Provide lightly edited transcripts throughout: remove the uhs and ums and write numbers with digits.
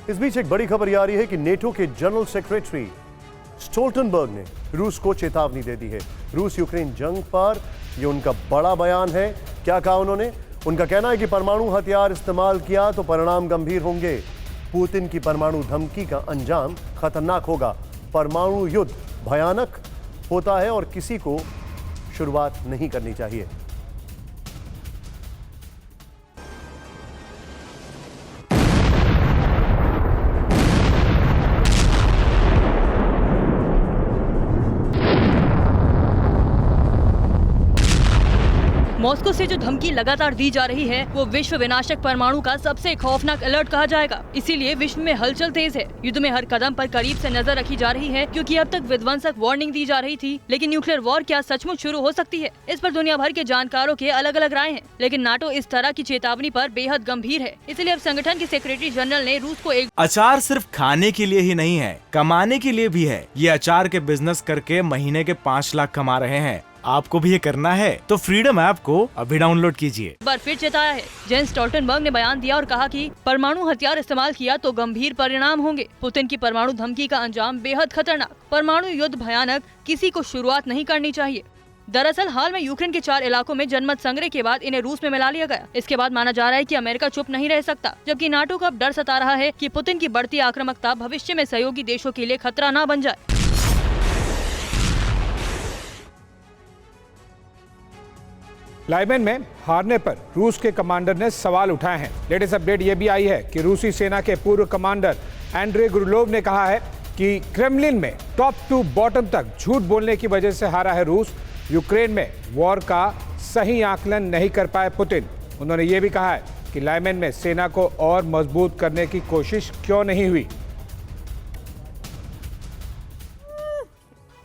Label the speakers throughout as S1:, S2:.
S1: इस बीच एक बड़ी खबर यह आ रही है कि नेटो के जनरल सेक्रेटरी स्टोल्टनबर्ग ने रूस को चेतावनी दे दी है। रूस यूक्रेन जंग पर यह उनका बड़ा बयान है। क्या कहा उन्होंने? उनका कहना है कि परमाणु हथियार इस्तेमाल किया तो परिणाम गंभीर होंगे। पुतिन की परमाणु धमकी का अंजाम खतरनाक होगा। परमाणु युद्ध भयानक होता है और किसी को शुरुआत नहीं करनी चाहिए।
S2: मॉस्को से जो धमकी लगातार दी जा रही है वो विश्व विनाशक परमाणु का सबसे खौफनाक अलर्ट कहा जाएगा। इसीलिए विश्व में हलचल तेज है। युद्ध में हर कदम पर करीब से नजर रखी जा रही है, क्योंकि अब तक विध्वंसक वार्निंग दी जा रही थी, लेकिन न्यूक्लियर वॉर क्या सचमुच शुरू हो सकती है? इस पर दुनिया भर के जानकारों के अलग अलग राय हैं, लेकिन नाटो इस तरह की चेतावनी पर बेहद गंभीर है। इसलिए अब संगठन के सेक्रेटरी जनरल ने रूस को एक
S3: अचार सिर्फ खाने के लिए ही नहीं है, कमाने के लिए भी है। ये अचार के बिजनेस करके महीने के 5 लाख कमा रहे हैं। आपको भी ये करना है तो फ्रीडम ऐप को अभी डाउनलोड कीजिए।
S2: बार फिर चेताया है। जेंस स्टोल्टनबर्ग ने बयान दिया और कहा कि परमाणु हथियार इस्तेमाल किया तो गंभीर परिणाम होंगे। पुतिन की परमाणु धमकी का अंजाम बेहद खतरनाक। परमाणु युद्ध भयानक, किसी को शुरुआत नहीं करनी चाहिए। दरअसल हाल में यूक्रेन के 4 इलाकों में जनमत संग्रह के बाद इन्हें रूस में मिला लिया गया। इसके बाद माना जा रहा है कि अमेरिका चुप नहीं रह सकता, जबकि नाटो का अब डर सता रहा है कि पुतिन की बढ़ती आक्रामकता भविष्य में सहयोगी देशों के लिए खतरा न बन जाए।
S4: लाइबन में हारने पर रूस के कमांडर ने सवाल उठाए हैं। लेटेस्ट अपडेट ये भी आई है कि रूसी सेना के पूर्व कमांडर एंड्रे गुरलोव ने कहा है कि क्रेमलिन में टॉप टू बॉटम तक झूठ बोलने की वजह से हारा है रूस। यूक्रेन में वॉर का सही आकलन नहीं कर पाए पुतिन। उन्होंने ये भी कहा है कि लाइबन में सेना को और मजबूत करने की कोशिश क्यों नहीं हुई।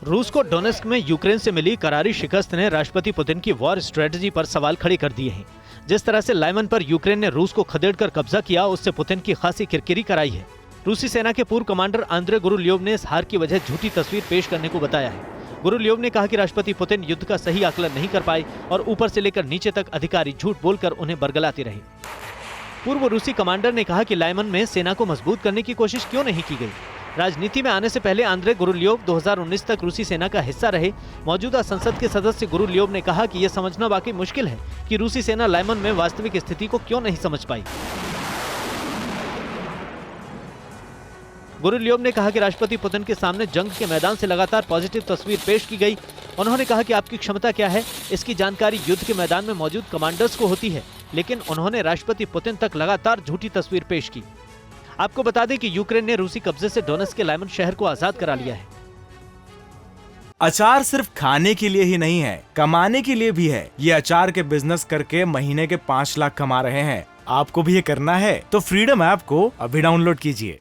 S5: रूस को डोनेस्क में यूक्रेन से मिली करारी शिकस्त ने राष्ट्रपति पुतिन की वॉर स्ट्रेटजी पर सवाल खड़े कर दिए हैं। जिस तरह से लाइमन पर यूक्रेन ने रूस को खदेड़कर कब्जा किया, उससे पुतिन की खासी किरकिरी कराई है। रूसी सेना के पूर्व कमांडर आंद्रे गुरुल्योव ने इस हार की वजह झूठी तस्वीर पेश करने को बताया है। गुरुल्योव ने कहा कि राष्ट्रपति पुतिन युद्ध का सही आकलन नहीं कर पाए और ऊपर से लेकर नीचे तक अधिकारी झूठ बोलकर उन्हें बरगलाते रहे। पूर्व रूसी कमांडर ने कहा कि लाइमन में सेना को मजबूत करने की कोशिश क्यों नहीं की गई। राजनीति में आने से पहले आंद्रे गुरुल्योव 2019 तक रूसी सेना का हिस्सा रहे। मौजूदा संसद के सदस्य गुरुल्योव ने कहा कि यह समझना वाकई मुश्किल है कि रूसी सेना लाइमन में वास्तविक स्थिति को क्यों नहीं समझ पाई। गुरुल्योव ने कहा कि राष्ट्रपति पुतिन के सामने जंग के मैदान से लगातार पॉजिटिव तस्वीर पेश की गई। उन्होंने कहा कि आपकी क्षमता क्या है, इसकी जानकारी युद्ध के मैदान में मौजूद कमांडर्स को होती है, लेकिन उन्होंने राष्ट्रपति पुतिन तक लगातार झूठी तस्वीर पेश की। आपको बता दें कि यूक्रेन ने रूसी कब्जे से डोनेस्क के लाइमन शहर को आजाद करा लिया है।
S3: अचार सिर्फ खाने के लिए ही नहीं है, कमाने के लिए भी है। ये अचार के बिजनेस करके महीने के 5 लाख कमा रहे हैं। आपको भी ये करना है तो फ्रीडम ऐप को अभी डाउनलोड कीजिए।